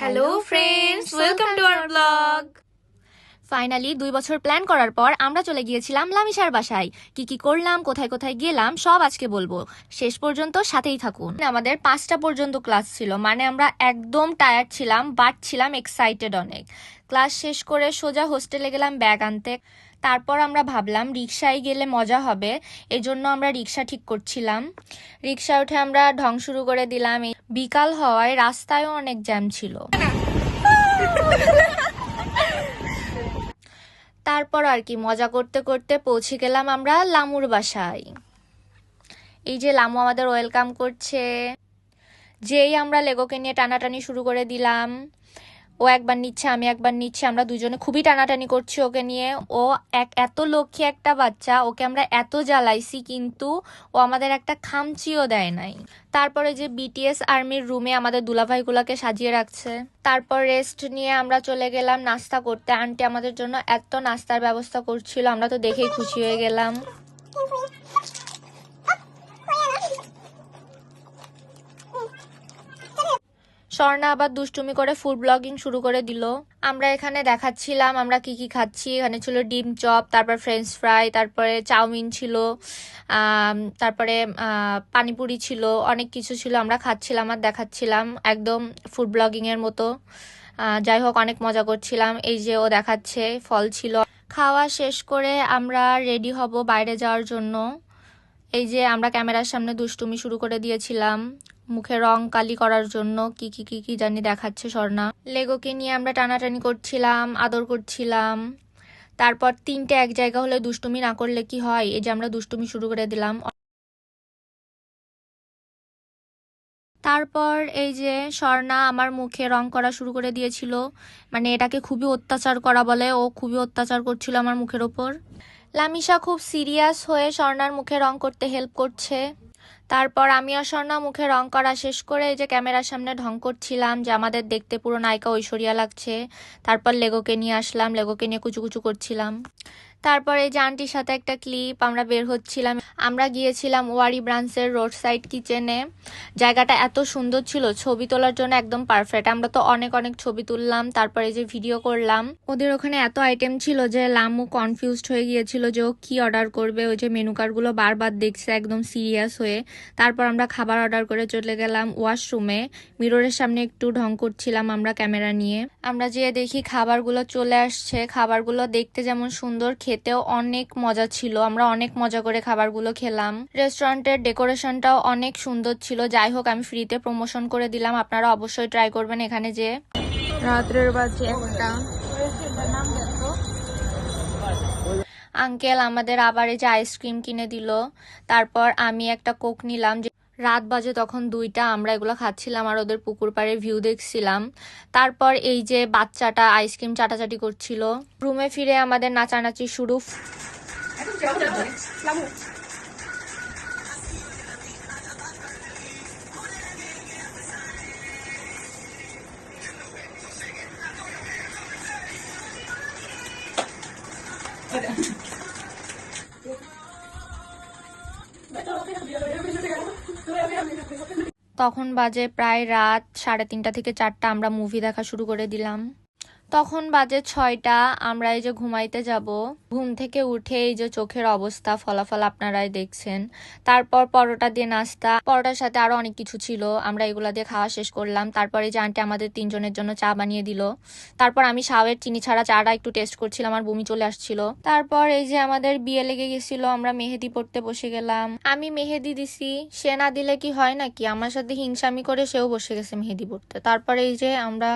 Hello friends, welcome to our blog. Finally 2 বছর plan করার পর আমরা চলে গিয়েছিলাম লামিশার বাসায়। কি কি করলাম, কোথায় কোথায় গেলাম সব আজকে বলবো, শেষ পর্যন্ত সাথেই থাকুন। আমাদের 5টা পর্যন্ত ক্লাস ছিল, মানে আমরা একদম টায়ার্ড ছিলাম, বাট ছিলাম এক্সাইটেড অনেক। ক্লাস শেষ করে সোজা হোস্টেলে গেলাম ব্যাগ আনতে। তারপর আমরা ভাবলাম রিক্সায় গেলে মজা হবে, এজন্য আমরা রিক্সা ঠিক করছিলাম। রিক্সায় উঠে আমরা ঢং শুরু করে দিলাম। বিকাল হওয়ায় রাস্তায়ও অনেক জ্যাম ছিল। তারপর আর কি মজা করতে করতে পৌঁছে গেলাম আমরা লামুর বাসায়। এই যে লামু আমাদের ওয়েলকাম করছে। যেই আমরা লেগোকে নিয়ে টানাটানি শুরু করে দিলাম, ও একবার নিচ্ছে আমি একবার নিচ্ছে, আমরা দুজনে খুবই টানাটানি করছি ওকে নিয়ে। ও এত লক্ষ্মী একটা বাচ্চা, ওকে আমরা এত জ্বালাইছি কিন্তু ও আমাদের একটা খামচিও দেয় নাই। তারপরে যে বিটিএস আর্মির রুমে আমাদের দুলাভাইগুলোকে সাজিয়ে রাখছে। তারপর রেস্ট নিয়ে আমরা চলে গেলাম নাস্তা করতে। আন্টি আমাদের জন্য এত নাস্তার ব্যবস্থা করছিল, আমরা তো দেখেই খুশি হয়ে গেলাম। স্বর্ণা আবার দুষ্টুমি করে ফুড ব্লগিং শুরু করে দিল। আমরা এখানে দেখাচ্ছিলাম আমরা কি কি খাচ্ছি। এখানে ছিল ডিম চপ, তারপর ফ্রেঞ্চ ফ্রাই, তারপরে চাউমিন ছিল, তারপরে পানিপুরি ছিল, অনেক কিছু ছিল। আমরা খাচ্ছিলাম আর দেখাচ্ছিলাম একদম ফুড ব্লগিং এর মতো। যাই হোক, অনেক মজা করছিলাম। এই যে ও দেখাচ্ছে ফল ছিল। খাওয়া শেষ করে আমরা রেডি হব বাইরে যাওয়ার জন্য। এই যে আমরা ক্যামেরার সামনে দুষ্টুমি শুরু করে দিয়েছিলাম মুখে রং কালি করার জন্য। কি কি কি কি জানি দেখাচ্ছে স্বর্ণা। লেগোকে নিয়ে আমরা টানাটানি করছিলাম, আদর করছিলাম। তারপর 3টে এক জায়গা হলে দুষ্টুমি না করলে কি হয়, এই যে আমরা দুষ্টুমি শুরু করে দিলাম। তারপর এই যে স্বর্ণা আমার মুখে রং করা শুরু করে দিয়েছিল, মানে এটাকে খুবই অত্যাচার করা বলে। ও খুবই অত্যাচার করছিল আমার মুখের ওপর। লামিশা খুব সিরিয়াস হয়ে স্বর্ণার মুখে রং করতে হেল্প করছে। তারপর আমি আর স্বর্ণা মুখে রং করা শেষ করে এই যে ক্যামেরার সামনে ঢং করছিলাম যে আমাদের দেখতে পুরো নায়িকা ঐশ্বরিয়া লাগছে। তারপর লেগোকে নিয়ে আসলাম, লেগোকে নিয়ে কুচুকুচু করছিলাম। তারপর এই যে আন্টির সাথে একটা ক্লিপ, আমরা বের হচ্ছিলাম। আমরা গিয়েছিলাম ওয়ারি ব্রাঞ্চের রোড সাইড কিচেনে। জায়গাটা এত সুন্দর ছিল, ছবি তোলার জন্য একদম পারফেক্ট। আমরা তো অনেক অনেক ছবি তুললাম, তারপরে এই যে ভিডিও করলাম। ওদের ওখানে এত আইটেম ছিল যে লামু কনফিউজড হয়ে গিয়েছিল যে ও কি অর্ডার করবে। ওই যে মেনু কার্ডগুলো বারবার দেখছে একদম সিরিয়াস হয়ে। তারপর আমরা খাবার অর্ডার করে চলে গেলাম ওয়াশরুমে। মিররের সামনে একটু ঢং করছিলাম আমরা ক্যামেরা নিয়ে। আমরা যেয়ে দেখি খাবারগুলো চলে আসছে। খাবারগুলো দেখতে যেমন সুন্দর, খেতেও অনেক মজা ছিল। আমরা অনেক মজা করে খাবারগুলো খেলাম। রেস্টুরেন্টের ডেকোরেশনটাও অনেক সুন্দর ছিল। যাই হোক, আমি ফ্রিতে প্রমোশন করে দিলাম, আপনারা অবশ্যই ট্রাই করবেন এখানে যে। রাত্রের বাজে 1টা। আঙ্কেল আমাদের আবার এই যে আইসক্রিম কিনে দিল। তারপর আমি একটা কোক নিলাম। রাত বাজে তখন 2টা। আমরা এগুলো খাচ্ছিলাম আর ওদের পুকুর পাড়ে ভিউ দেখছিলাম। তারপর এই যে বাচ্চাটা আইসক্রিম চাটাচাটি করছিল। রুমে ফিরে আমাদের নাচানাচি শুরু। তখন বাজে প্রায় রাত 3:30 থেকে 4টা। আমরা মুভি দেখা শুরু করে দিলাম। তখন বাজে 6টা। আমরা এই যে ঘুমাইতে যাব। ঘুম থেকে উঠে এই যে চোখের অবস্থা, ফলাফল আপনারাই দেখছেন। তারপর পরোটা দিয়ে নাস্তা, পরোটার সাথে আরো অনেক কিছু ছিল, আমরা এগুলা দিয়ে খাওয়া শেষ করলাম। তারপর এই যে আন্টি আমাদের 3জনের জন্য চা বানিয়ে দিল। তারপর আমি শাওয়ের চিনি ছাড়া চাটা একটু টেস্ট করছিলাম, আর বমি চলে আসছিল। তারপর এই যে আমাদের বিয়ে লেগে গেছিল, আমরা মেহেদি পড়তে বসে গেলাম। আমি মেহেদি দিছি, সে না দিলে কি হয় নাকি, আমার সাথে হিংসামি করে সেও বসে গেছে মেহেদি পড়তে। তারপর এই যে আমরা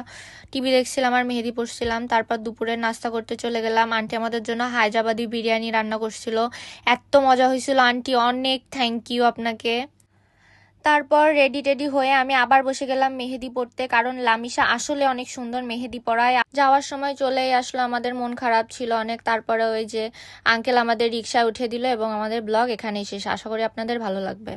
টিভি দেখছিলাম আর মেহেদি পড়ছিলাম। তারপর দুপুরে নাস্তা করতে চলে গেলাম। আন্টি আমাদের জন্য হায়দ্রাবাদি বিরিয়ানি রান্না করছিল, এত মজা হয়েছিল আন্টি, অনেক থ্যাংক ইউ আপনাকে। তারপর রেডি টেডি হয়ে আমি আবার বসে গেলাম মেহেদি পড়তে, কারণ লামিশা আসলে অনেক সুন্দর মেহেদি পড়ায়। যাওয়ার সময় চলেই আসলো, আমাদের মন খারাপ ছিল অনেক। তারপরে ওই যে আঙ্কেল আমাদের রিক্সায় উঠে দিল এবং আমাদের ব্লগ এখানেই শেষ। আশা করি আপনাদের ভালো লাগবে।